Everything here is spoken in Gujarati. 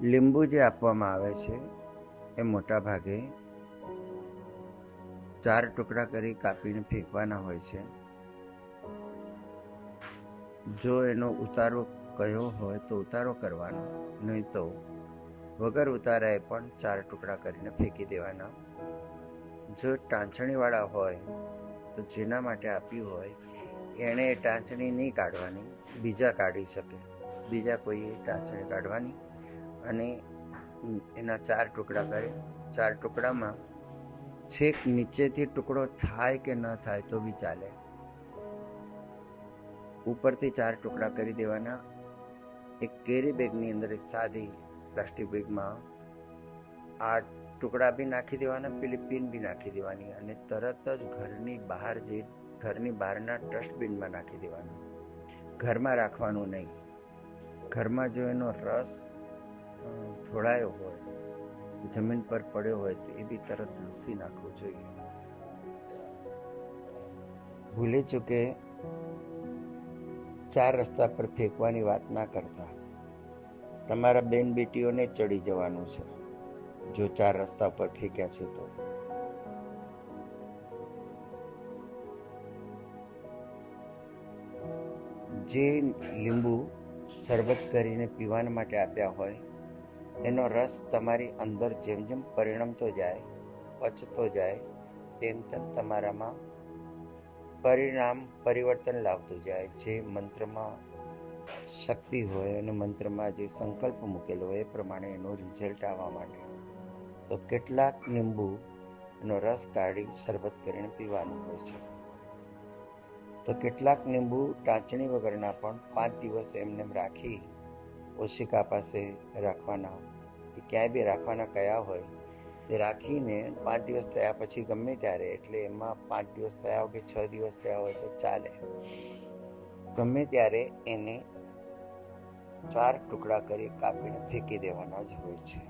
લીંબુ જે આપવામાં આવે છે એ મોટા ભાગે 4 ટુકડા કરી કાપીને ફેંકવાના હોય છે. જો એનો ઉતારો કયો હોય તો ઉતારો કરવાનો, નહીં તો વગર ઉતારાએ પણ 4 ટુકડા કરીને ફેંકી દેવાના. જો ટાંચણીવાળા હોય તો જેના માટે આપ્યું હોય એણે ટાંચણી નહીં કાઢવાની, બીજા કાઢી શકે. બીજા કોઈએ ટાંચણી કાઢવાની અને એના 4 ટુકડા કરે. 4 ટુકડામાં છેક નીચેથી ટુકડો થાય કે ન થાય તો બી ચાલે. ઉપરથી 4 ટુકડા કરી દેવાના. એક કેરી બેગની અંદર, સાદી પ્લાસ્ટિક બેગમાં આ ટુકડા બી નાખી દેવાના, પેલી પિન બી નાખી દેવાની અને તરત જ ઘરની બહારના ડસ્ટબિનમાં નાખી દેવાનું. ઘરમાં રાખવાનું નહીં. ઘરમાં જો એનો રસ ઢોળાયો હોય, જમીન પર પડ્યો હોય તો એ બી તરત લૂછી નાખવું જોઈએ. ભૂલી ચૂકે 4 રસ્તા પર ફેંકવાની વાત ના કરતા. તમારા બેન બેટીઓને ચડી જવાનું છે જો 4 રસ્તા પર ફેંક્યા છે તો. જે લીંબુ શરબત કરીને પીવાના માટે આપ્યા હોય એનો રસ તમારી અંદર જેમ જેમ પરિણમતો જાય, પચતો જાય, તેમ તેમ તમારામાં પરિવર્તન લાવતું જાય. જે મંત્રમાં શક્તિ હોય અને મંત્રમાં જે સંકલ્પ મૂકેલો હોય એ પ્રમાણે એનું રિઝલ્ટ આવવા માટે તો કેટલાક લીંબુ એનો રસ કાઢી શરબત કરીને પીવાનું હોય છે. તો કેટલાક લીંબુ ટાંચણી વગરના પણ 5 દિવસ એમને રાખી ઓશિકા પાસે રાખવાના, ક્યાંય બી રાખવાના કયા હોય તે રાખીને 5 દિવસ થયા પછી ગમે ત્યારે, એટલે એમાં 5 દિવસ થયા હોય કે 6 દિવસ થયા હોય તો ચાલે, ગમે ત્યારે એને 4 ટુકડા કરી કાપીને ફેંકી દેવાના જ હોય છે.